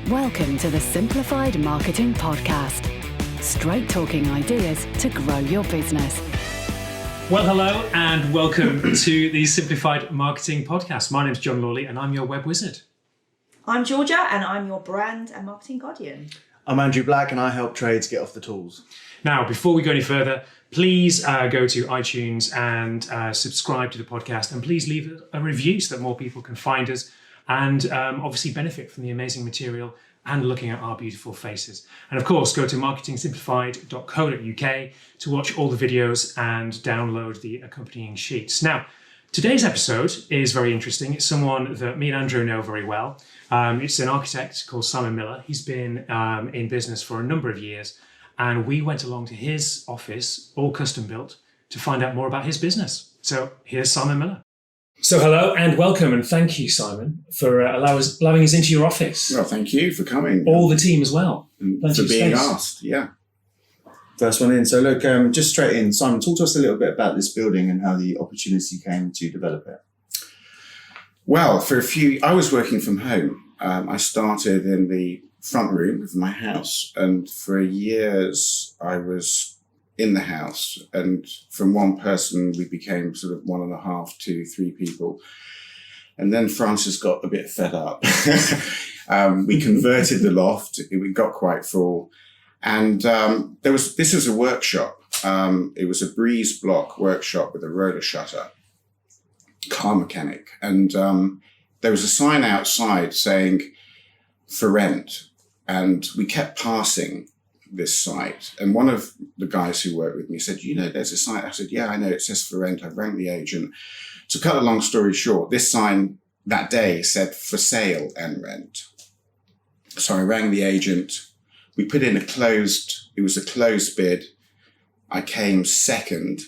Welcome to the Simplified Marketing Podcast. Straight talking ideas to grow your business. Well, hello and welcome to the Simplified Marketing Podcast. My name's John Lawley and I'm your web wizard. I'm Georgia and I'm your brand and marketing guardian. I'm Andrew Black and I help trades get off the tools. Now, before we go any further, please go to iTunes and subscribe to the podcast, and please leave a review so that more people can find us and obviously benefit from the amazing material and looking at our beautiful faces. And of course, go to marketingsimplified.co.uk to watch all the videos and download the accompanying sheets. Now, today's episode is very interesting. It's someone that me and Andrew know very well. It's an architect called Simon Miller. He's been in business for a number of years, and we went along to his office, all custom built, to find out more about his business. So here's Simon Miller. So hello and welcome, and thank you, Simon, for allowing us into your office. Well, thank you for coming. All the team as well. And for being asked, yeah. First one in. So look, just straight in. Simon, talk to us a little bit about this building and how the opportunity came to develop it. Well, I was working from home. I started in the front room of my house, and for years I was in the house, and from one person we became sort of 1.5 to 3 people, and then Francis got a bit fed up. We converted the loft. We got quite full, and this was a workshop. It was a breeze block workshop with a roller shutter, car mechanic, and there was a sign outside saying for rent, and we kept passing this site, and one of the guys who worked with me said, there's a site. I said, yeah, I know, it says for rent. I rang the agent. To cut a long story short, this sign that day said for sale and rent. So I rang the agent. We put in it was a closed bid. I came second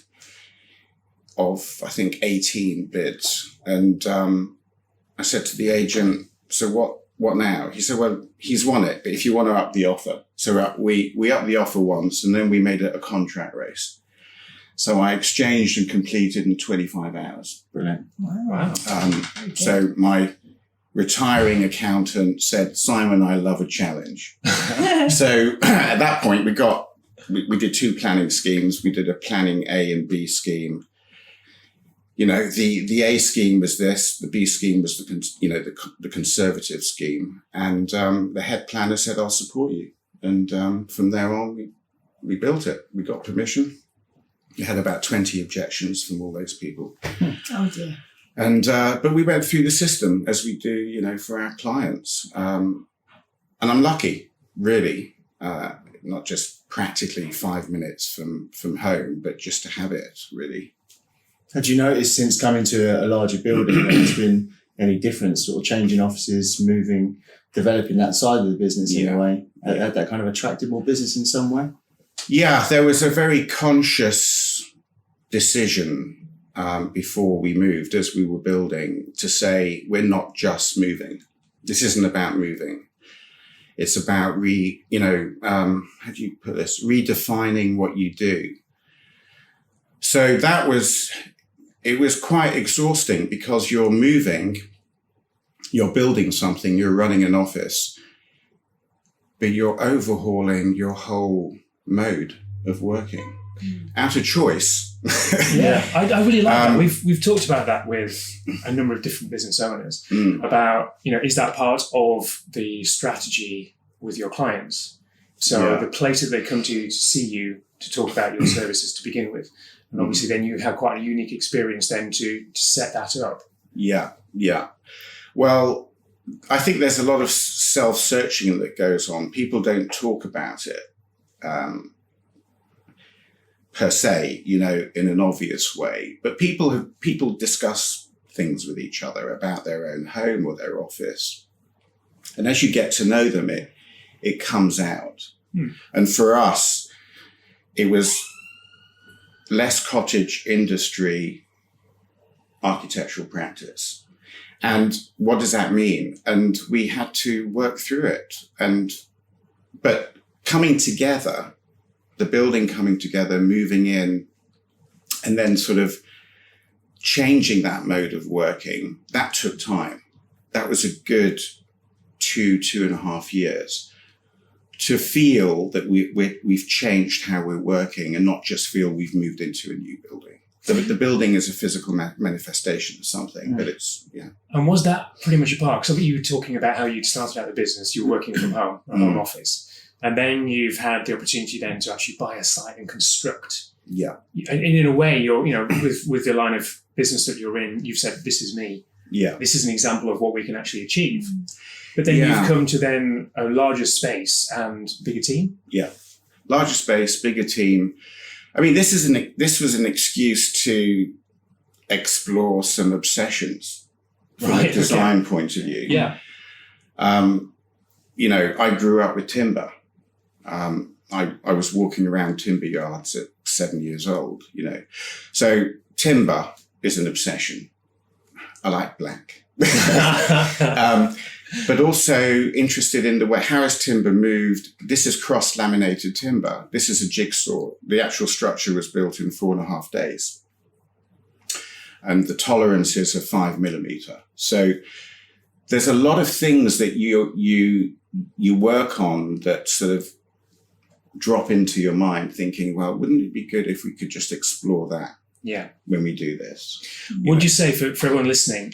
of, I think, 18 bids. And I said to the agent, so what now? He said, well, he's won it, but if you want to up the offer. So we upped the offer once, and then we made it a contract race. So I exchanged and completed in 25 hours. Brilliant. Wow. So my retiring accountant said, Simon, I love a challenge. So at that point, we did 2 planning schemes. We did a planning A and B scheme. The A scheme was this, the B scheme was the conservative scheme. And the head planner said, I'll support you. And from there on, we built it. We got permission. We had about 20 objections from all those people. Oh dear. And but we went through the system as we do, for our clients. And I'm lucky, really, not just practically 5 minutes from home, but just to have it, really. Had you noticed since coming to a larger building that there's been any difference, sort of changing offices, moving, developing that side of the business in a way? Had that kind of attracted more business in some way? Yeah, there was a very conscious decision before we moved, as we were building, to say we're not just moving. This isn't about moving. It's about how do you put this? Redefining what you do. So it was quite exhausting because you're moving, you're building something, you're running an office, but you're overhauling your whole mode of working out of choice. Yeah, I really like that. We've talked about that with a number of different business owners about, is that part of the strategy with your clients? So the place that they come to see you to talk about your services to begin with. And obviously then you have quite a unique experience then to set that up. Yeah. Well, I think there's a lot of self-searching that goes on. People don't talk about it per se, in an obvious way. But people discuss things with each other about their own home or their office. And as you get to know them, it comes out. And for us, it was less cottage industry, architectural practice. And what does that mean? And we had to work through it. But coming together, the building coming together, moving in, and then sort of changing that mode of working, that took time. That was a good two and a half years to feel that we've changed how we're working and not just feel we've moved into a new building. The building is a physical manifestation of something, but it's, yeah. And was that pretty much a part? So you were talking about how you'd started out the business, you were working from home, a home office, and then you've had the opportunity then to actually buy a site and construct. Yeah. And in a way, you're, with the line of business that you're in, you've said, this is me. Yeah. This is an example of what we can actually achieve. But then you've come to then a larger space and bigger team. Yeah. Larger space, bigger team. I mean, this was an excuse to explore some obsessions from a design point of view. Yeah. I grew up with timber. I was walking around timber yards at 7 years old, So timber is an obsession. I like black. But also interested in the way, how has timber moved? This is cross-laminated timber. This is a jigsaw. The actual structure was built in 4.5 days. And the tolerances are 5 millimeter. So there's a lot of things that you work on that sort of drop into your mind thinking, well, wouldn't it be good if we could just explore that? Yeah. When we do this. Would you say for everyone listening,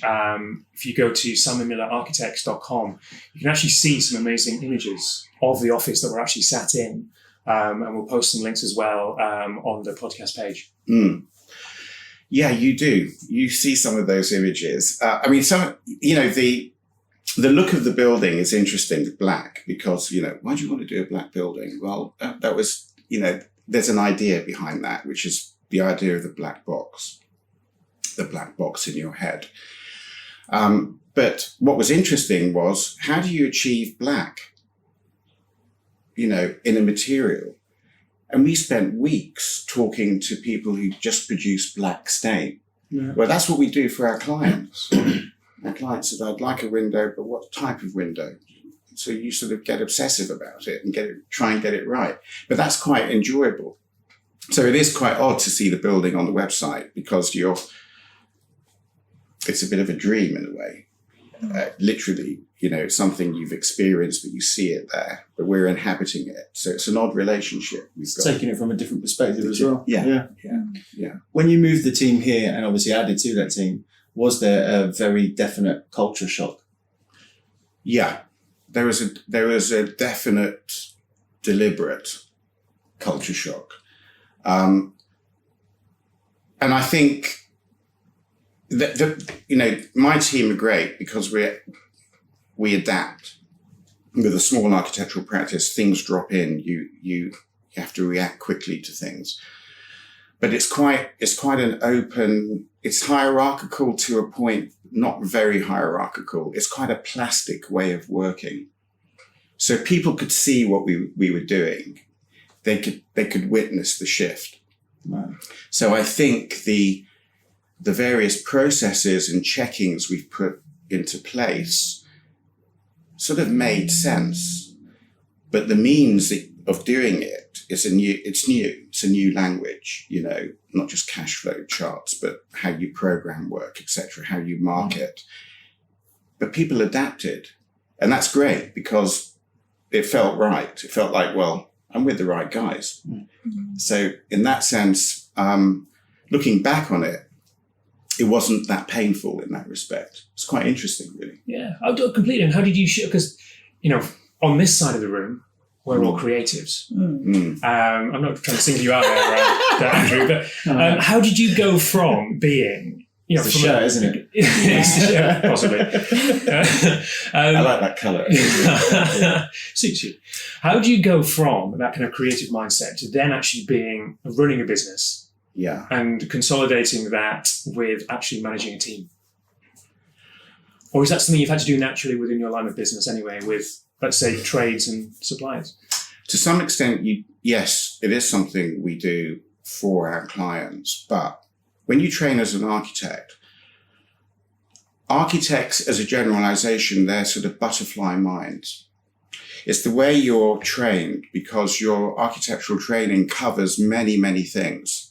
if you go to simonmillerarchitects.com, you can actually see some amazing images of the office that we're actually sat in. And we'll post some links as well on the podcast page. Mm. Yeah, you do. You see some of those images. The look of the building is interesting with black because, why do you want to do a black building? Well, that was, there's an idea behind that, which is the idea of the black box in your head. But what was interesting was, how do you achieve black, in a material? And we spent weeks talking to people who just produce black stain. Yeah. Well, that's what we do for our clients. Our clients said, I'd like a window, but what type of window? So you sort of get obsessive about it and try and get it right. But that's quite enjoyable. So it is quite odd to see the building on the website because it's a bit of a dream in a way. Literally, something you've experienced, but you see it there, but we're inhabiting it. So it's an odd relationship. We've got taking it from a different perspective as well. Yeah. When you moved the team here and obviously added to that team, was there a very definite culture shock? Yeah, there was a definite, deliberate culture shock. And I think that my team are great because we adapt. With a small architectural practice, things drop in. You have to react quickly to things. But it's quite an open. It's hierarchical to a point, not very hierarchical. It's quite a plastic way of working. So people could see what we were doing. They could witness the shift. Wow. So I think the various processes and checkings we've put into place sort of made sense, but the means of doing it is new. It's a new language, not just cash flow charts, but how you program work, etc., how you market. But people adapted, and that's great because it felt right. It felt like, well, I'm with the right guys. Mm-hmm. So in that sense, looking back on it, it wasn't that painful in that respect. It's quite interesting, really. Yeah, I'll do it completely. And how did you shoot? Because, on this side of the room, we're all creatives. Mm. I'm not trying to single you out there, Andrew, but how did you go from being... it's a shirt, isn't it? It's a shirt, possibly. I like that colour. Suits you. How do you go from that kind of creative mindset to then actually running a business? Yeah. And consolidating that with actually managing a team? Or is that something you've had to do naturally within your line of business anyway, with, let's say, trades and suppliers? To some extent, yes, it is something we do for our clients. But when you train as an architect, architects as a generalization, they're sort of butterfly minds. It's the way you're trained because your architectural training covers many, many things.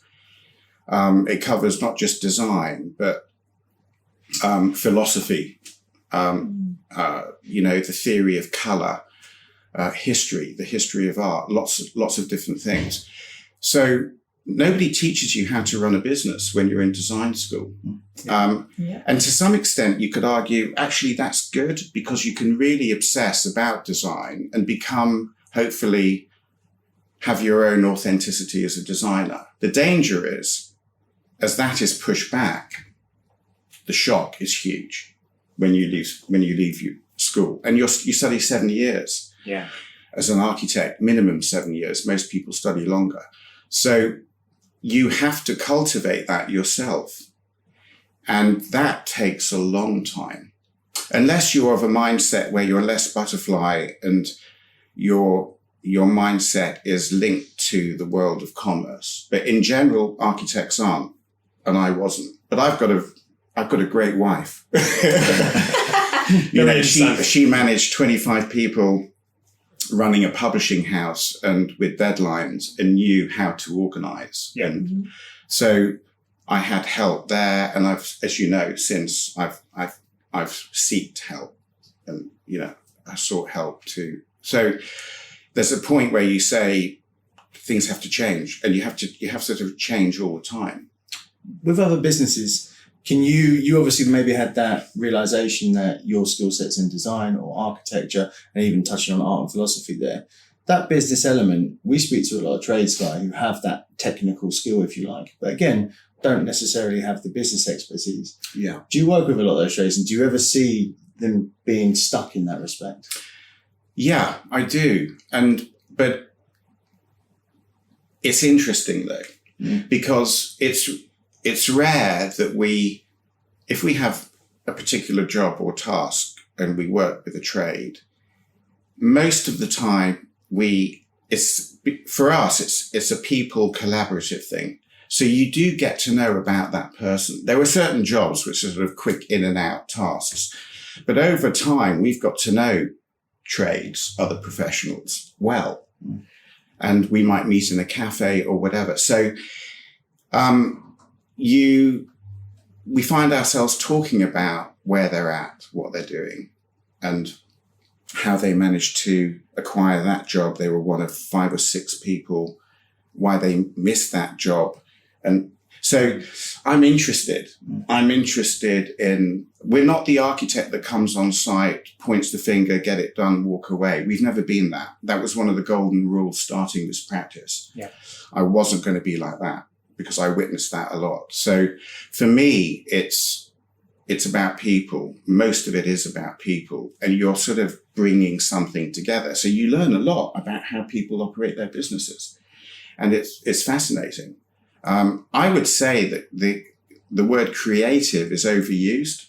It covers not just design, but philosophy, the theory of color, history, the history of art, lots of different things. So nobody teaches you how to run a business when you're in design school. And to some extent, you could argue, actually, that's good because you can really obsess about design and become, hopefully, have your own authenticity as a designer. The danger is, as that is pushed back, the shock is huge when you leave school. And you study 7 years. Yeah. As an architect, minimum 7 years. Most people study longer. So you have to cultivate that yourself. And that takes a long time. Unless you're of a mindset where you're less butterfly and your mindset is linked to the world of commerce. But in general, architects aren't, and I wasn't. But I've got a great wife. She managed 25 people running a publishing house and with deadlines and knew how to organize. Yeah. And so I had help there. And I've, as you know, since I've sought help and, I sought help too. So there's a point where you say things have to change and you have to sort of change all the time. With other businesses, can you obviously maybe had that realization that your skill set's in design or architecture and even touching on art and philosophy there, that business element, we speak to a lot of trades guys who have that technical skill, if you like, but again, don't necessarily have the business expertise. Yeah. Do you work with a lot of those trades and do you ever see them being stuck in that respect? Yeah, I do. But it's interesting though, because it's rare that if we have a particular job or task and we work with a trade, most of the time for us, it's a people collaborative thing. So you do get to know about that person. There were certain jobs which are sort of quick in and out tasks, but over time we've got to know trades, other professionals well, and we might meet in a cafe or whatever. So, we find ourselves talking about where they're at, what they're doing, and how they managed to acquire that job. They were one of 5 or 6 people, why they missed that job. And so I'm interested in, we're not the architect that comes on site, points the finger, get it done, walk away. We've never been that. That was one of the golden rules starting this practice. Yeah. I wasn't going to be like that, because I witnessed that a lot. So for me, it's about people. Most of it is about people, and you're sort of bringing something together. So you learn a lot about how people operate their businesses, and it's fascinating. I would say that the word creative is overused.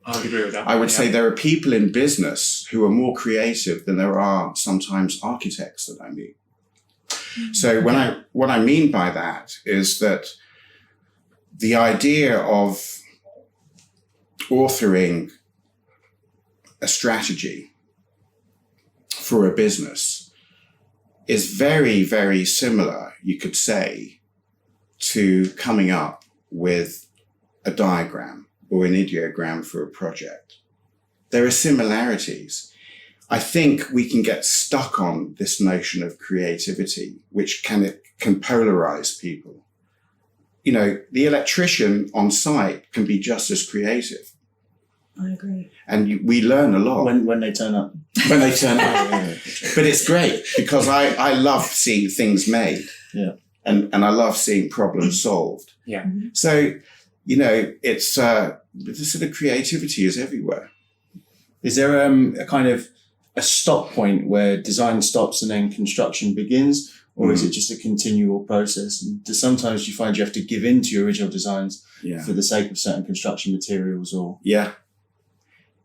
I would agree with that. I would say there are people in business who are more creative than there are sometimes architects that I meet. So what I mean by that is that the idea of authoring a strategy for a business is very, very similar, you could say, to coming up with a diagram or an ideogram for a project. There are similarities. I think we can get stuck on this notion of creativity, which can polarize people. The electrician on site can be just as creative. I agree. And we learn a lot. When they turn up. When they turn up. But it's great because I love seeing things made. Yeah. And I love seeing problems solved. Yeah. So, it's the sort of creativity is everywhere. Is there a kind of a stop point where design stops and then construction begins? Or is it just a continual process? And sometimes you find you have to give in to your original designs for the sake of certain construction materials or... Yeah,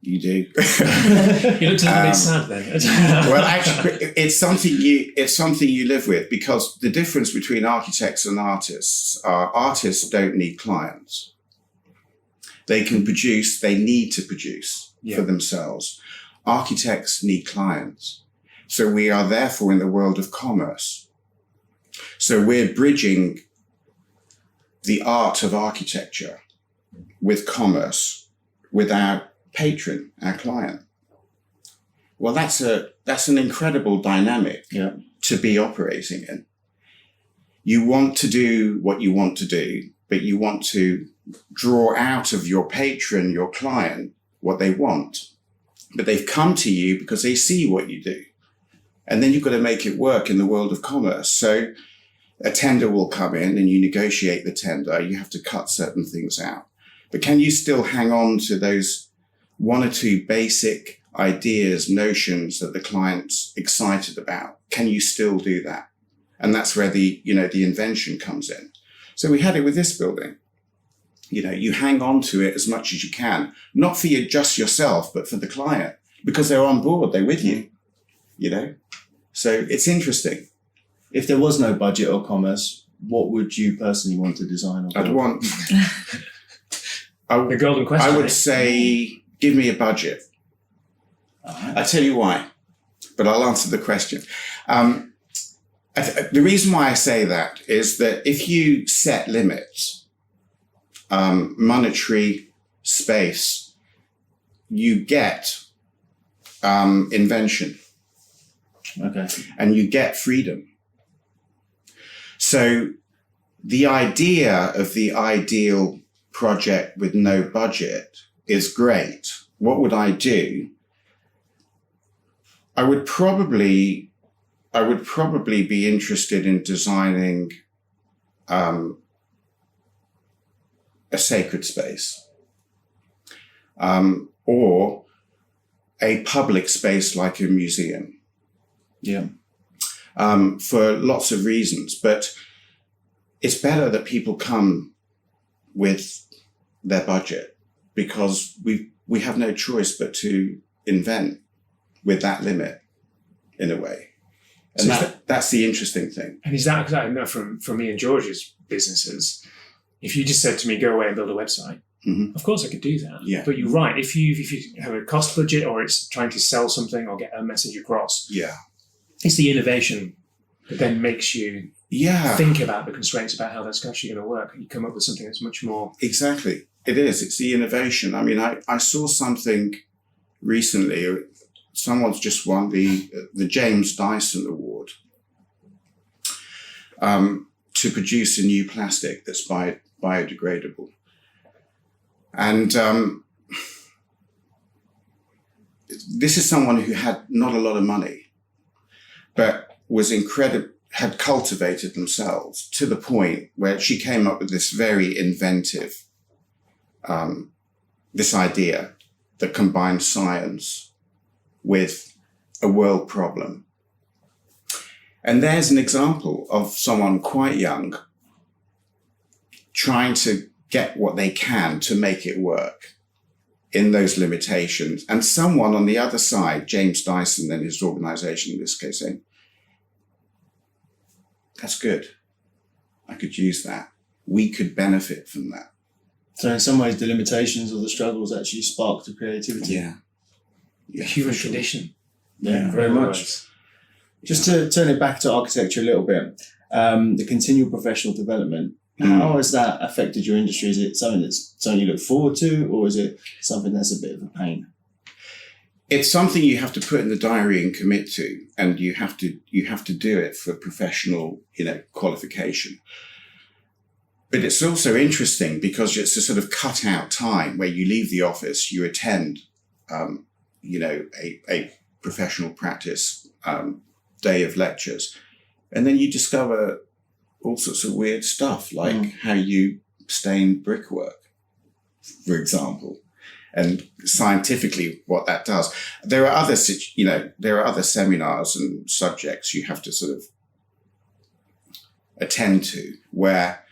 you do. You looked a little bit sad then. Well, actually, it's something you live with, because the difference between architects and artists are artists don't need clients. They can produce, they need to produce for themselves. Architects need clients. So we are therefore in the world of commerce. So we're bridging the art of architecture with commerce without patron, our client. Well, that's an incredible dynamic to be operating in. You want to do what you want to do, but you want to draw out of your patron, your client, what they want. But they've come to you because they see what you do. And then you've got to make it work in the world of commerce. So a tender will come in and you negotiate the tender. You have to cut certain things out. But can you still hang on to those one or two basic ideas, notions that the client's excited about? Can you still do that? And that's where the invention comes in. So we had it with this building. You hang on to it as much as you can, not for just yourself, but for the client, because they're on board, they're with you, So it's interesting. If there was no budget or commerce, what would you personally want to design? Or I'd want... The golden question. I would say, give me a budget. I'll tell you why, but I'll answer the question. The reason why I say that is that if you set limits, monetary, space, you get invention. Okay. And you get freedom. So the idea of the ideal project with no budget is great. What would I do? I would probably be interested in designing a sacred space, or a public space like a museum. Yeah. For lots of reasons, but it's better that people come with their budget, because we have no choice but to invent with that limit, in a way. And So that's the interesting thing. And is that, because I know from me and George's businesses, if you just said to me, go away and build a website, of course I could do that. Yeah. But you're right. If you have a cost budget, or it's trying to sell something or get a message across, it's the innovation that then makes you think about the constraints about how that's actually going to work. And you come up with something that's much more... Exactly. It is. It's the innovation. I mean, I saw something recently. Someone's just won the James Dyson Award to produce a new plastic that's biodegradable. And this is someone who had not a lot of money, but was had cultivated themselves to the point where she came up with this very inventive, this idea that combines science with a world problem. And there's an example of someone quite young trying to get what they can to make it work in those limitations. And someone on the other side, James Dyson and his organization in this case, saying, that's good. I could use that. We could benefit from that. So in some ways, the limitations or the struggles actually spark the creativity. Yeah, human condition. Yeah, very much. Just to turn it back to architecture a little bit, the continual professional development, how has that affected your industry? Is it something you look forward to, or is it something that's a bit of a pain? It's something you have to put in the diary and commit to, and you have to do it for professional, qualification. But it's also interesting because it's a sort of cut out time where you leave the office, you attend, a professional practice day of lectures, and then you discover all sorts of weird stuff, like how you stain brickwork, for example, and scientifically what that does. There are other seminars and subjects you have to sort of attend to where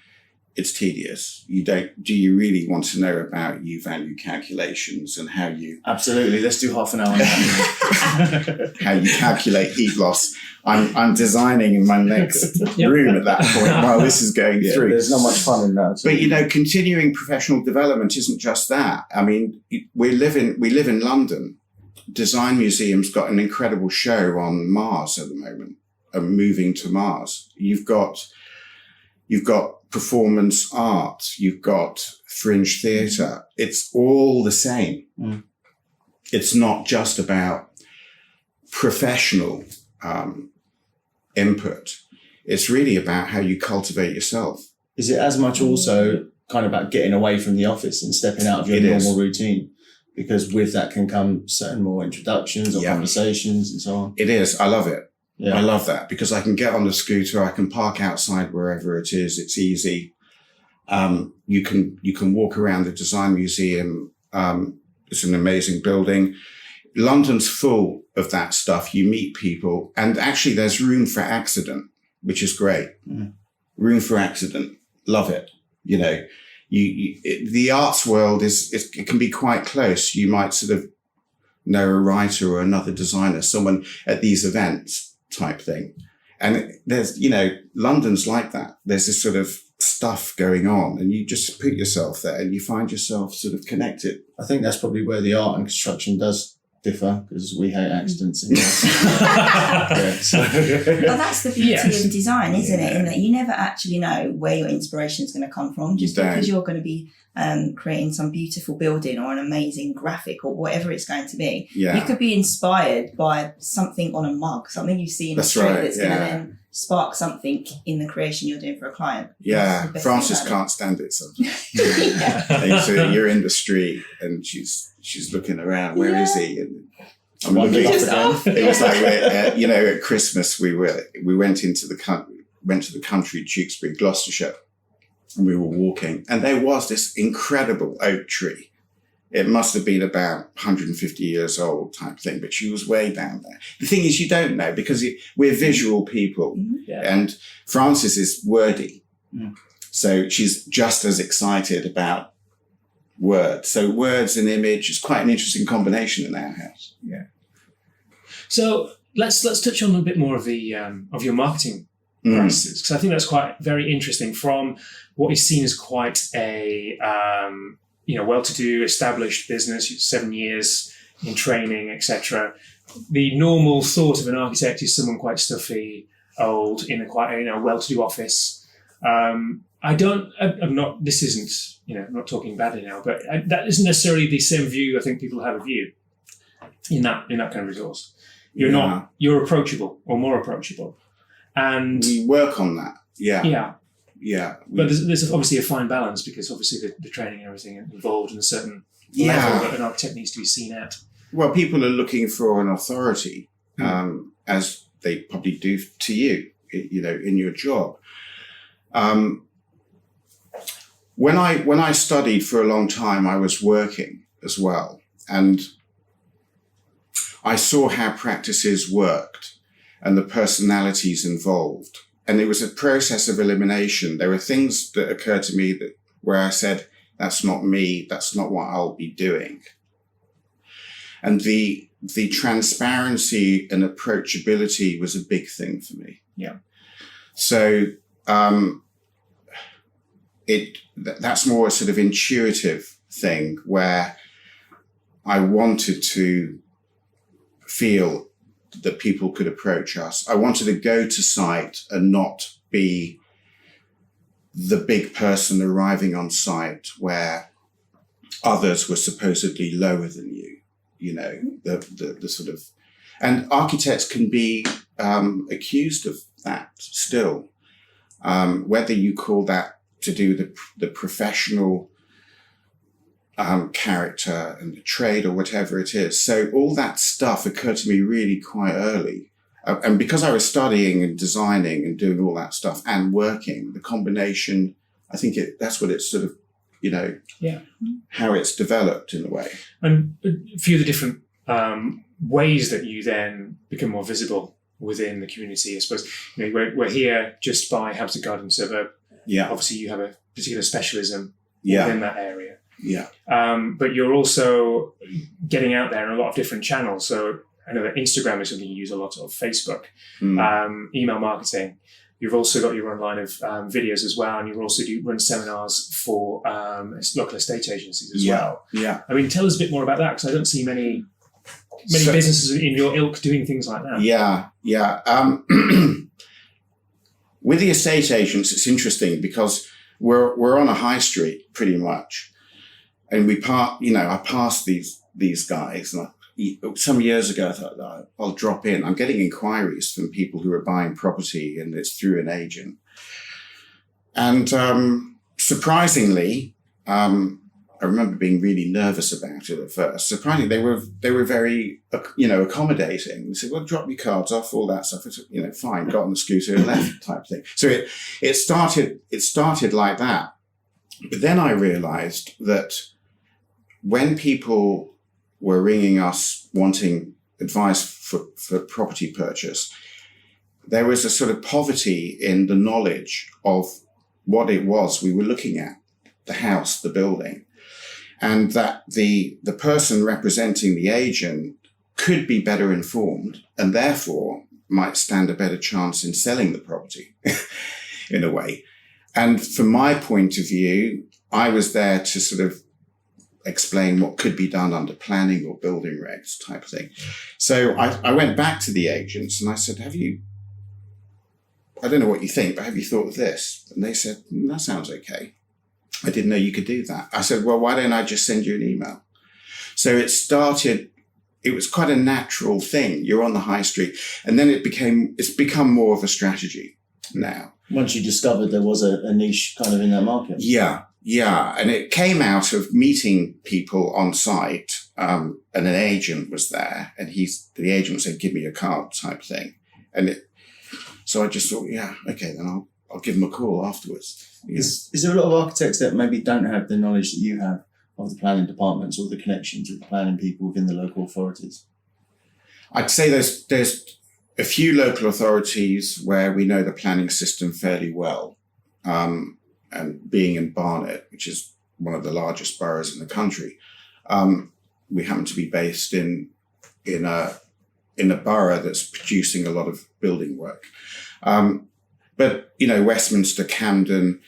it's tedious. Do you really want to know about U-value calculations and how you... Absolutely. Let's do half an hour on that. how you calculate heat loss. I'm designing in my next room at that point while this is going through. There's not much fun in that. But, continuing professional development isn't just that. I mean, we live in London. Design Museum's got an incredible show on Mars at the moment, moving to Mars. You've got performance art, you've got fringe theatre. It's all the same. it's not just about professional input. It's really about how you cultivate yourself. Is it as much also kind of about getting away from the office and stepping out of your normal routine? Because with that can come certain more introductions or conversations and so on. It is. I love it. Yeah. I love that because I can get on the scooter. I can park outside wherever it is. It's easy. You can walk around the Design Museum. It's an amazing building. London's full of that stuff. You meet people, and actually there's room for accident, which is great. Room for accident. Love it. You know, the arts world it can be quite close. You might sort of know a writer or another designer, someone at these events type thing. And there's, you know, London's like that. There's this sort of stuff going on and you just put yourself there and you find yourself sort of connected. I think that's probably where the art and construction does differ, because we hate accidents in Well, that's the beauty of design, isn't it? In that you never actually know where your inspiration is going to come from, just because you're going to be creating some beautiful building or an amazing graphic or whatever it's going to be. You could be inspired by something on a mug, something you see in the street that's going to then spark something in the creation you're doing for a client. Frances can't stand it sometimes. So you're in the street and she's looking around. Where is he? And I'm looking. It was like at Christmas we went to the country, Tewkesbury, Gloucestershire, and we were walking, and there was this incredible oak tree. It must have been about 150 years old type thing, but she was way down there. The thing is, you don't know because we're visual people, and Frances is wordy. So she's just as excited about words. So words and image is quite an interesting combination in our house. Yeah. So let's touch on a bit more of the of your marketing practices, because I think that's quite very interesting from what is seen as quite a well-to-do, established business, 7 years in training, etc. The normal thought of an architect is someone quite stuffy, old, in a quite well-to-do office. I'm not. This isn't. I'm not talking badly now, but that isn't necessarily the same view I think people have of you in that kind of resource. You're not. You're approachable or more approachable, and we work on that. Yeah. But there's obviously a fine balance, because obviously the training and everything involved in a certain level that an architect needs to be seen at. Well, people are looking for an authority, as they probably do to you, in your job. When I studied for a long time, I was working as well, and I saw how practices worked and the personalities involved. And it was a process of elimination. There were things that occurred to me where I said, that's not me, that's not what I'll be doing. And the transparency and approachability was a big thing for me. Yeah. So that's more a sort of intuitive thing where I wanted to feel that people could approach us. I wanted to go to site and not be the big person arriving on site where others were supposedly lower than you, the sort of, and architects can be accused of that still, whether you call that to do the professional character and the trade or whatever it is. So all that stuff occurred to me really quite early. And because I was studying and designing and doing all that stuff and working, the combination, I think that's what it's sort of, how it's developed in a way. And a few of the different ways that you then become more visible within the community, I suppose. We're here just by Hampstead Garden Suburb. Yeah. Obviously you have a particular specialism within that area. Yeah. But you're also getting out there in a lot of different channels. So I know that Instagram is something you use a lot of, Facebook, email marketing. You've also got your own line of videos as well. And you also run seminars for local estate agencies as well. Yeah. I mean, tell us a bit more about that, because I don't see many businesses in your ilk doing things like that. Yeah. With the estate agents, it's interesting because we're on a high street pretty much. And I pass these guys and I some years ago, I thought, "Oh, I'll drop in." I'm getting inquiries from people who are buying property, and it's through an agent. And surprisingly, I remember being really nervous about it at first. Surprisingly, they were very, accommodating. They said, "Well, drop your cards off, all that stuff." I said, fine. Got on the scooter and left, type thing. So it started like that. But then I realised that when people were ringing us wanting advice for property purchase, there was a sort of poverty in the knowledge of what it was we were looking at, the house, the building. And that the person representing the agent could be better informed and therefore might stand a better chance in selling the property in a way. And from my point of view, I was there to sort of explain what could be done under planning or building regs type of thing. So I went back to the agents and I said, I don't know what you think, but have you thought of this? And they said, that sounds okay. I didn't know you could do that. I said, well, why don't I just send you an email? So it was quite a natural thing. You're on the high street. And then it's become more of a strategy now. Once you discovered there was a niche kind of in that market. Yeah. And it came out of meeting people on site. And an agent was there and the agent said, give me a card type thing. So I just thought, yeah, okay, then I'll give them a call afterwards. Yeah. Is there a lot of architects that maybe don't have the knowledge that you have of the planning departments or the connections with the planning people within the local authorities? I'd say there's a few local authorities where we know the planning system fairly well. And being in Barnet, which is one of the largest boroughs in the country, we happen to be based in a borough that's producing a lot of building work. But, Westminster, Camden,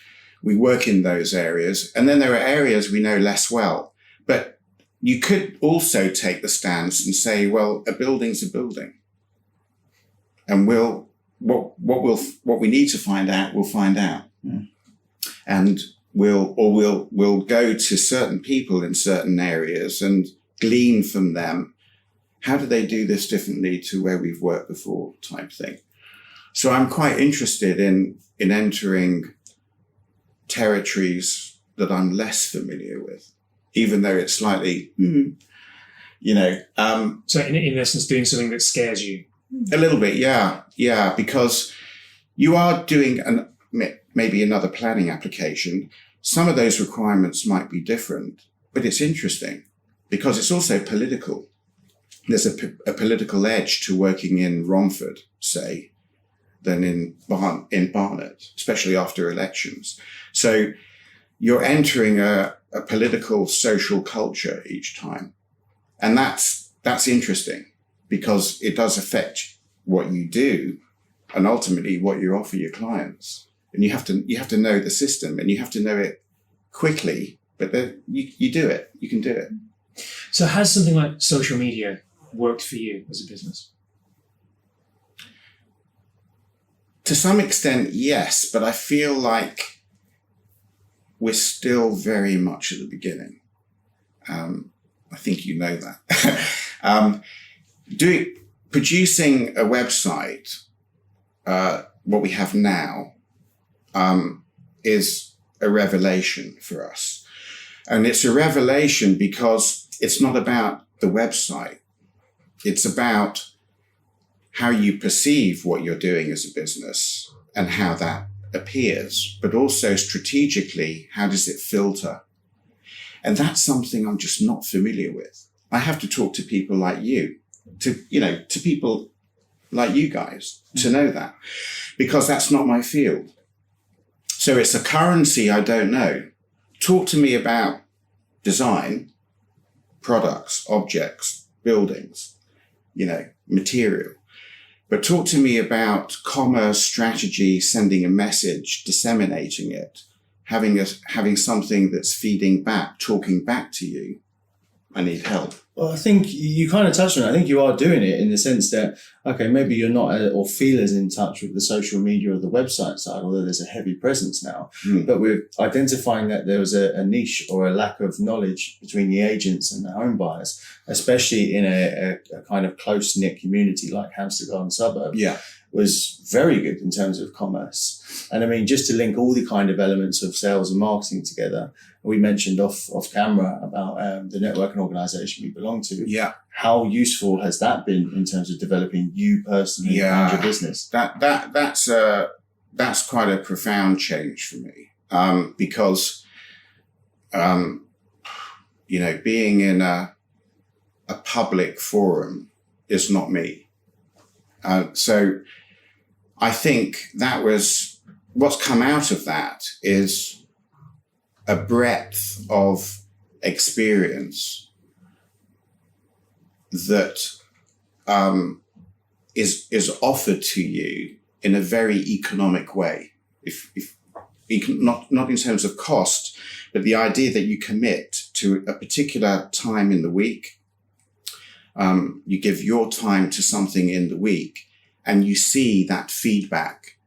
we work in those areas. And then there are areas we know less well. But you could also take the stance and say, well, a building's a building. And what we need to find out, we'll find out. Mm. And we'll go to certain people in certain areas and glean from them. How do they do this differently to where we've worked before type thing? So I'm quite interested in entering territories that I'm less familiar with, even though it's slightly, So in essence, doing something that scares you. A little bit, yeah, because you are doing maybe another planning application. Some of those requirements might be different, but it's interesting because it's also political. There's a political edge to working in Romford, say, than in Barnet, especially after elections. So you're entering a political social culture each time. And that's interesting because it does affect what you do and ultimately what you offer your clients. And you have to know the system and you have to know it quickly, but you do it. You can do it. So has something like social media worked for you as a business? To some extent, yes, but I feel like we're still very much at the beginning. I think you know that. Producing a website, what we have now, is a revelation for us. And it's a revelation because it's not about the website. It's about how you perceive what you're doing as a business and how that appears, but also strategically, how does it filter? And that's something I'm just not familiar with. I have to talk to people like you, to people like you guys to know that, because that's not my field. So it's a currency I don't know. Talk to me about design, products, objects, buildings, material. But talk to me about commerce, strategy, sending a message, disseminating it, having something that's feeding back, talking back to you. I need help. Well, I think you kind of touched on it. I think you are doing it in the sense that, okay, maybe you're not or feel as in touch with the social media or the website side, although there's a heavy presence now. But we're identifying that there was a niche or a lack of knowledge between the agents and the home buyers, especially in a kind of close-knit community like Hampstead Garden Suburb. Yeah. Was very good in terms of commerce. And I mean, just to link all the kind of elements of sales and marketing together, we mentioned off camera about the networking organization we belong to. Yeah. How useful has that been in terms of developing you personally and your business? That's quite a profound change for me. Because, being in a public forum is not me. So I think that was what's come out of that is a breadth of experience that is offered to you in a very economic way. If not in terms of cost, but the idea that you commit to a particular time in the week. You give your time to something in the week and you see that feedback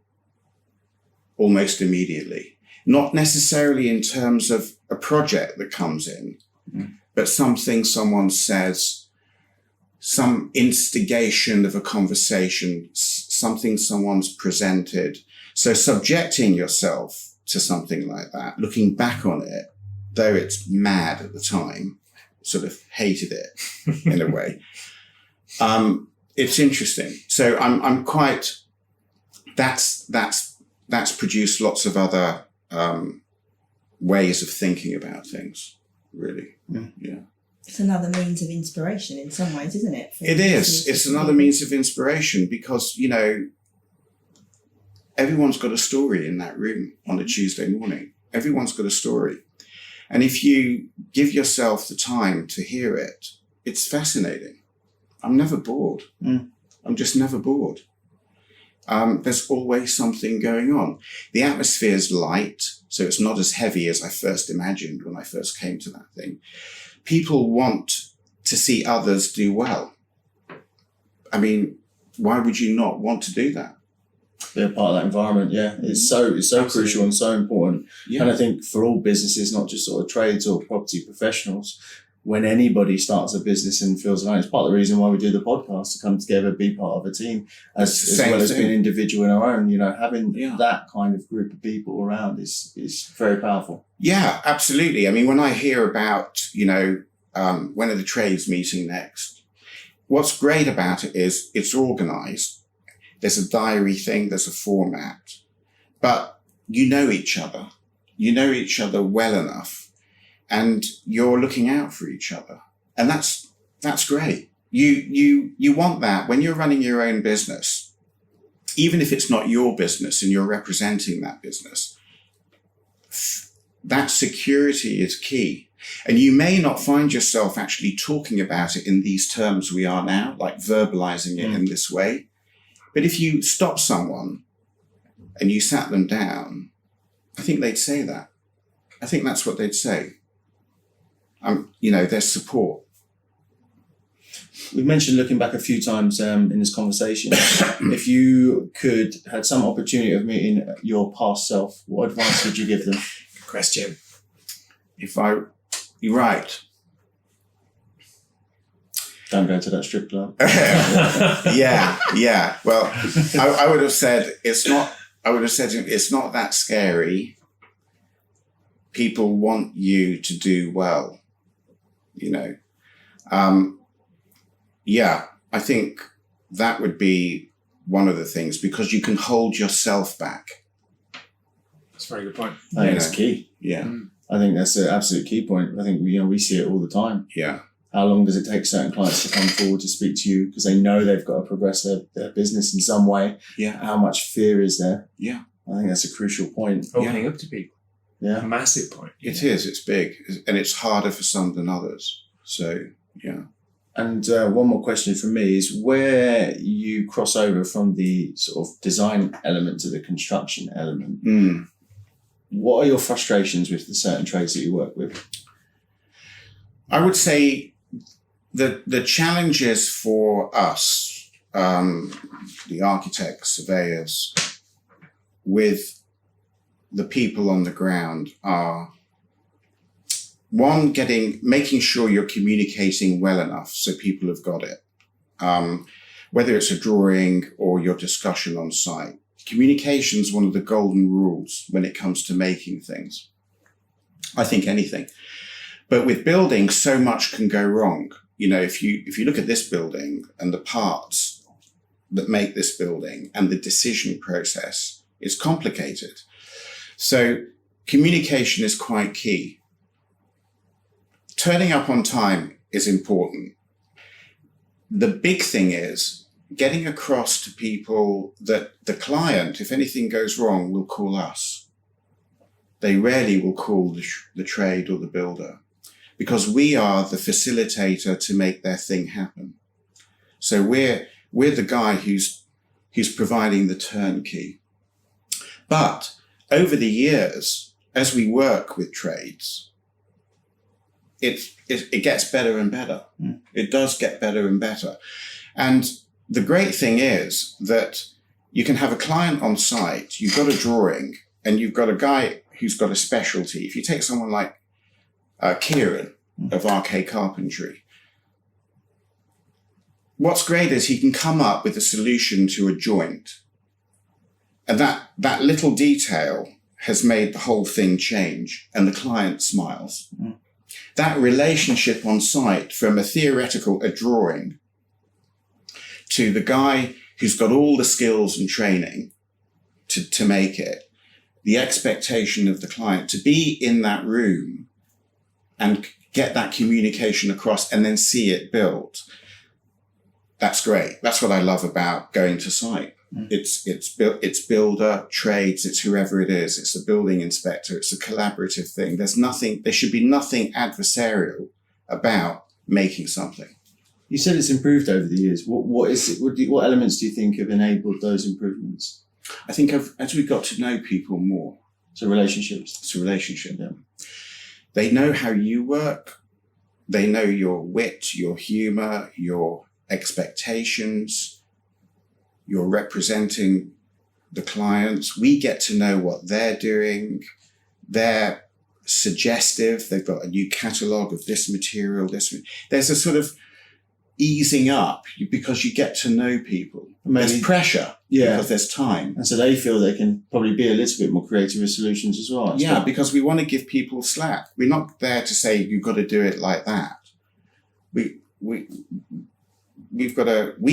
almost immediately. Not necessarily in terms of a project that comes in, but something someone says, some instigation of a conversation, something someone's presented. So subjecting yourself to something like that, looking back on it, though it's mad at the time, sort of hated it in a way. It's interesting. So I'm quite, that's produced lots of other, ways of thinking about things, really. Yeah. It's another means of inspiration in some ways, isn't it? It is. It's another means of inspiration because, everyone's got a story in that room on a Tuesday morning. Everyone's got a story. And if you give yourself the time to hear it, it's fascinating. I'm never bored. I'm just never bored. There's always something going on. The atmosphere's light, so it's not as heavy as I first imagined when I first came to that thing. People want to see others do well. I mean, why would you not want to do that? Be a part of that environment, yeah. It's so crucial and so important. Yeah. And I think for all businesses, not just sort of trades or property professionals, when anybody starts a business and feels like it's part of the reason why we do the podcast, to come together, be part of a team, as well as being individual in our own, having that kind of group of people around is very powerful. Yeah, absolutely. I mean, when I hear about, when are the trades meeting next? What's great about it is it's organized. There's a diary thing, there's a format, but you know each other. You know each other well enough. And you're looking out for each other. And that's great. You want that when you're running your own business, even if it's not your business and you're representing that business, that security is key. And you may not find yourself actually talking about it in these terms we are now, like verbalizing it in this way. But if you stop someone and you sat them down, I think they'd say that. I think that's what they'd say. There's support. We've mentioned looking back a few times in this conversation. If you had some opportunity of meeting your past self, what advice would you give them? Good question. You're right. Don't go to that strip club. Yeah. Well, I would have said it's not that scary. People want you to do well. I think that would be one of the things, because you can hold yourself back. That's a very good point. I think that's key. Yeah. I think that's an absolute key point. I think we see it all the time. Yeah. How long does it take certain clients to come forward to speak to you because they know they've got to progress their business in some way? Yeah. How much fear is there? Yeah. I think that's a crucial point. Opening up to people. Yeah. A massive point. It is. It's big. And it's harder for some than others. So, yeah. And one more question from me is where you cross over from the sort of design element to the construction element. What are your frustrations with the certain trades that you work with? I would say the challenges for us, the architects, surveyors, with the people on the ground are, one, making sure you're communicating well enough so people have got it. Whether it's a drawing or your discussion on site, communication is one of the golden rules when it comes to making things. I think anything. But with building, so much can go wrong. You know, if you look at this building and the parts that make this building and the decision process, it's complicated. So communication is quite key. Turning up on time is important. The big thing is getting across to people that the client, if anything goes wrong, will call us. They rarely will call the trade or the builder, because we are the facilitator to make their thing happen. So we're the guy who's providing the turnkey. But over the years, as we work with trades, it gets better and better. It does get better and better. And the great thing is that you can have a client on site, you've got a drawing, and you've got a guy who's got a specialty. If you take someone like Kieran of RK Carpentry, what's great is he can come up with a solution to a joint. And that little detail has made the whole thing change, and the client smiles. That relationship on site, from a drawing, to the guy who's got all the skills and training to make it, the expectation of the client to be in that room and get that communication across and then see it built. That's great. That's what I love about going to site. It's builder, trades, it's whoever it is. It's a building inspector. It's a collaborative thing. There should be nothing adversarial about making something. You said it's improved over the years. What is it? What elements do you think have enabled those improvements? I think as we got to know people more. So relationships. It's a relationship. Yeah. They know how you work. They know your wit, your humor, your expectations. You're representing the clients. We get to know what they're doing. They're suggestive. They've got a new catalogue of this material, There's a sort of easing up because you get to know people. Maybe, there's pressure because there's time. And so they feel they can probably be a little bit more creative with solutions as well. Yeah, because we want to give people slack. We're not there to say, you've got to do it like that. We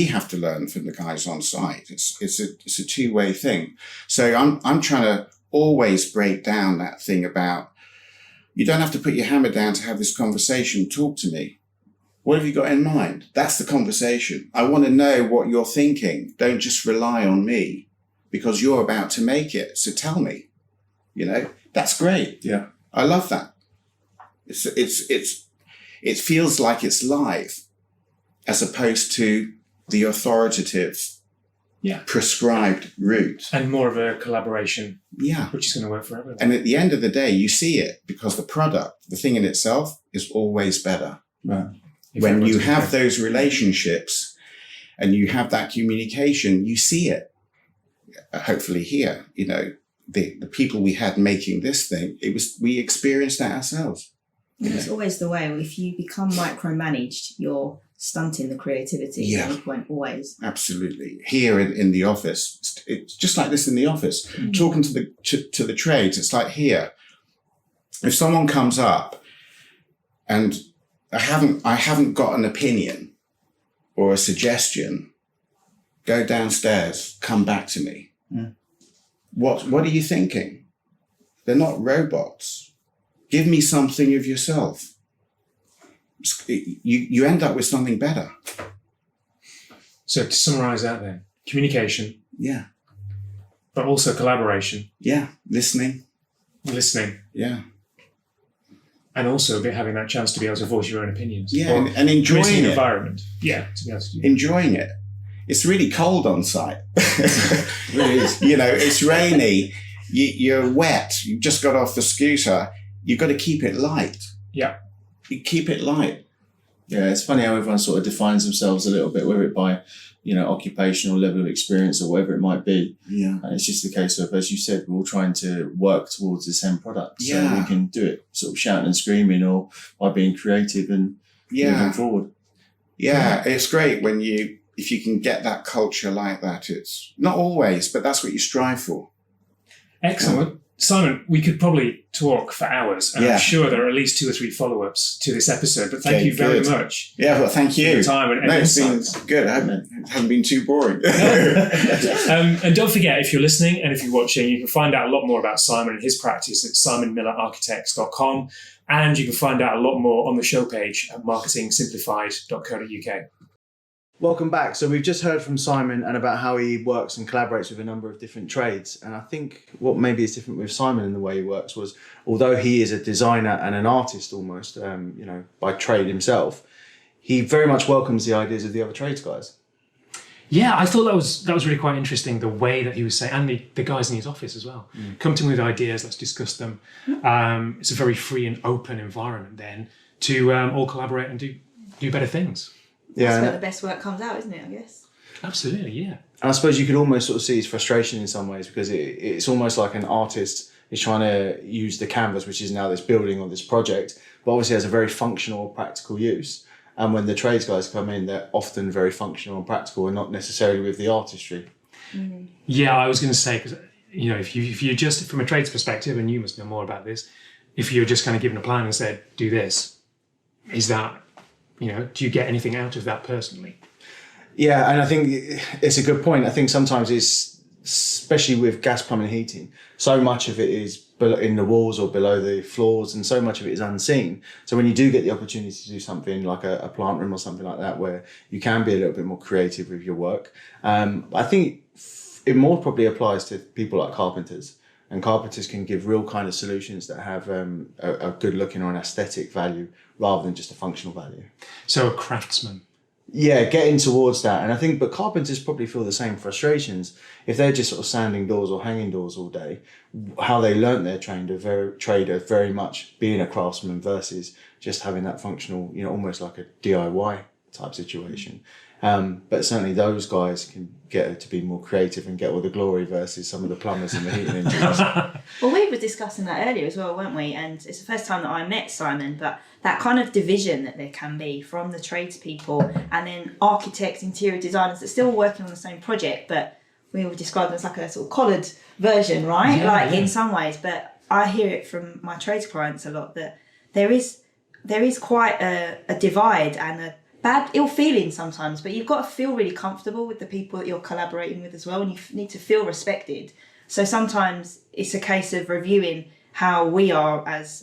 have to learn from the guys on site. It's a two-way thing. So I'm trying to always break down that thing about, you don't have to put your hammer down to have this conversation. Talk to me. What have you got in mind? That's the conversation. I want to know what you're thinking. Don't just rely on me because you're about to make it. So tell me, that's great. Yeah. I love that. It feels like it's live as opposed to the authoritative, prescribed route. And more of a collaboration. Yeah. Which is going to work for everyone. And at the end of the day, you see it because the product, the thing in itself, is always better. Right. When you have those relationships and you have that communication, you see it. Hopefully here, the people we had making this thing, we experienced that ourselves. It's always the way. If you become micromanaged, you're stunting the creativity at any point, always. Absolutely. Here in the office, it's just like this in the office. Talking to the trades, it's like here. If someone comes up and I haven't got an opinion or a suggestion, go downstairs, come back to me. What are you thinking? They're not robots. Give me something of yourself. You end up with something better. So to summarize that then, communication. Yeah. But also collaboration. Yeah. Listening. Yeah. And also having that chance to be able to voice your own opinions. Yeah, and enjoying it. Environment. Yeah, to be able to do that. Enjoying it. It's really cold on site. It really is. It's rainy. You're wet. You just got off the scooter. You've got to keep it light. Yeah. You keep it light. Yeah, it's funny how everyone sort of defines themselves a little bit, whether it by, occupational level of experience or whatever it might be. Yeah. And it's just a case of, as you said, we're all trying to work towards the same product. So we can do it sort of shouting and screaming or by being creative and moving forward. Yeah, it's great if you can get that culture like that. It's not always, but that's what you strive for. Excellent. Simon, we could probably talk for hours, and I'm sure there are at least 2 or 3 follow-ups to this episode, but thank you very much. Yeah, well, thank you. For your time and it's insights. been good. It hasn't been too boring. And don't forget, if you're listening and if you're watching, you can find out a lot more about Simon and his practice at simonmillerarchitects.com, and you can find out a lot more on the show page at marketingsimplified.co.uk. Welcome back. So we've just heard from Simon and about how he works and collaborates with a number of different trades. And I think what maybe is different with Simon in the way he works was, although he is a designer and an artist almost, by trade himself, he very much welcomes the ideas of the other trades guys. Yeah, I thought that was really quite interesting, the way that he was saying, and the guys in his office as well. Come to me with ideas, let's discuss them. It's a very free and open environment then to all collaborate and do better things. Yeah, that's where the best work comes out, isn't it, I guess? Absolutely, yeah. And I suppose you could almost sort of see his frustration in some ways, because it's almost like an artist is trying to use the canvas, which is now this building or this project, but obviously has a very functional, practical use. And when the trades guys come in, they're often very functional and practical and not necessarily with the artistry. Mm-hmm. Yeah, I was going to say, because if you just, from a trades perspective, and you must know more about this, if you're just kind of given a plan and said, do this, is that, do you get anything out of that personally? Yeah, and I think it's a good point. I think sometimes it's, especially with gas, plumbing and heating, so much of it is in the walls or below the floors, and so much of it is unseen. So when you do get the opportunity to do something like a plant room or something like that, where you can be a little bit more creative with your work, I think it more probably applies to people like carpenters. And carpenters can give real kind of solutions that have a good looking or an aesthetic value rather than just a functional value. So a craftsman. Yeah, getting towards that. And I think, but carpenters probably feel the same frustrations. If they're just sort of sanding doors or hanging doors all day, how they learnt their trade of very much being a craftsman versus just having that functional, almost like a DIY type situation. But certainly those guys can get to be more creative and get all the glory versus some of the plumbers and the heating engineers. Well, we were discussing that earlier as well, weren't we? And it's the first time that I met Simon, but that kind of division that there can be from the tradespeople and then architects, interior designers that still working on the same project, but we would describe them as like a sort of collared version, right? In some ways. But I hear it from my trades clients a lot that there is quite a divide and a bad ill feeling sometimes, but you've got to feel really comfortable with the people that you're collaborating with as well, and you need to feel respected. So sometimes it's a case of reviewing how we are as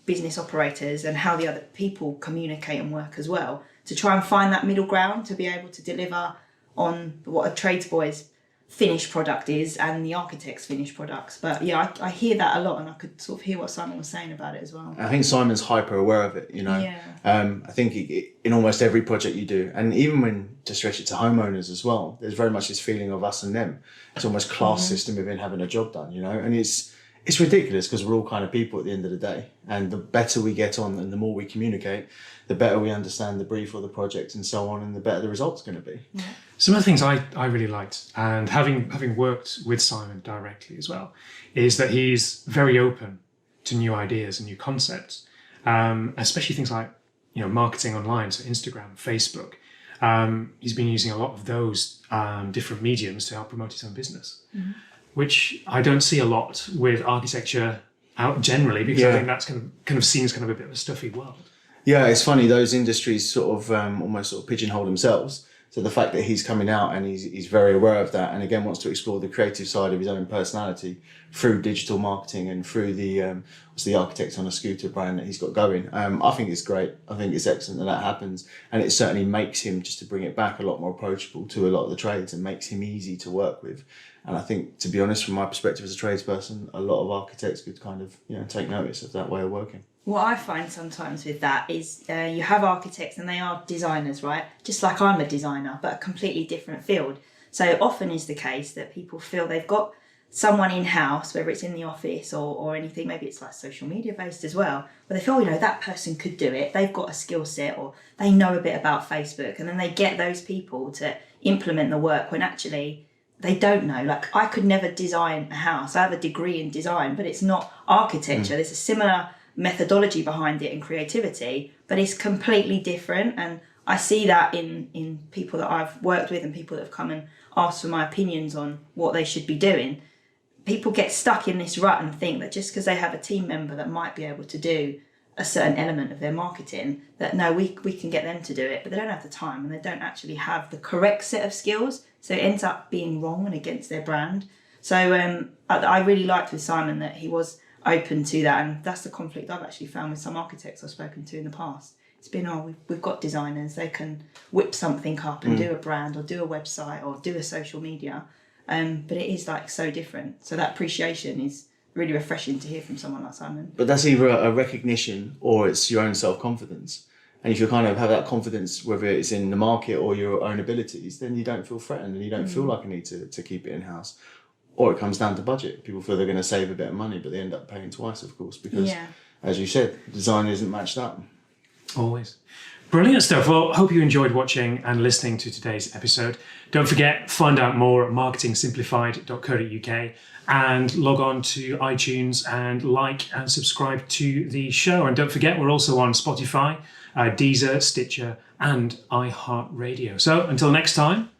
business operators and how the other people communicate and work as well, to try and find that middle ground to be able to deliver on what a tradesboy's finished product is and the architect's finished products. But yeah, I hear that a lot, and I could sort of hear what Simon was saying about it as well. I think Simon's hyper aware of it, Yeah. I think in almost every project you do, and even when to stretch it to homeowners as well, there's very much this feeling of us and them. It's almost class system within having a job done, and it's ridiculous because we're all kind of people at the end of the day, and the better we get on and the more we communicate, the better we understand the brief or the project and so on, and the better the result's going to be. Yeah. Some of the things I really liked, and having worked with Simon directly as well, is that he's very open to new ideas and new concepts, especially things like marketing online, so Instagram, Facebook. He's been using a lot of those different mediums to help promote his own business, which I don't see a lot with architecture out generally, because I think that's kind of seen as kind of a bit of a stuffy world. Yeah, it's funny, those industries sort of almost sort of pigeonhole themselves. So the fact that he's coming out and he's very aware of that, and again wants to explore the creative side of his own personality through digital marketing and through the Architects on a Scooter brand that he's got going. I think it's great. I think it's excellent that happens, and it certainly makes him, just to bring it back, a lot more approachable to a lot of the trades and makes him easy to work with. And I think, to be honest, from my perspective as a tradesperson, a lot of architects could kind of take notice of that way of working. What I find sometimes with that is you have architects and they are designers, right? Just like I'm a designer, but a completely different field. So often is the case that people feel they've got someone in-house, whether it's in the office or anything, maybe it's like social media based as well, where they feel, that person could do it, they've got a skill set, or they know a bit about Facebook, and then they get those people to implement the work when actually they don't know. Like, I could never design a house. I have a degree in design, but it's not architecture. There's a similar methodology behind it and creativity, but it's completely different. And I see that in people that I've worked with and people that have come and asked for my opinions on what they should be doing. People get stuck in this rut and think that just because they have a team member that might be able to do a certain element of their marketing, that no, we can get them to do it, but they don't have the time and they don't actually have the correct set of skills. So it ends up being wrong and against their brand. So I really liked with Simon that he was open to that, and that's the conflict I've actually found with some architects I've spoken to in the past. It's been, we've got designers, they can whip something up and do a brand or do a website or do a social media. But it is like so different. So that appreciation is really refreshing to hear from someone like Simon. But that's either a recognition or it's your own self-confidence. And if you kind of have that confidence, whether it's in the market or your own abilities, then you don't feel threatened and you don't feel like a need to keep it in-house. Or it comes down to budget. People feel they're going to save a bit of money, but they end up paying twice, of course, because, as you said, design isn't matched up. Always. Brilliant stuff. Well, hope you enjoyed watching and listening to today's episode. Don't forget, find out more at marketingsimplified.co.uk and log on to iTunes and like and subscribe to the show. And don't forget, we're also on Spotify, Deezer, Stitcher, and iHeartRadio. So until next time,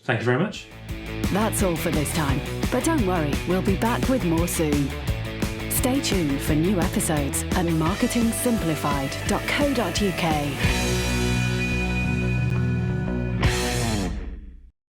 thank you very much. That's all for this time, but don't worry, we'll be back with more soon. Stay tuned for new episodes at marketingsimplified.co.uk.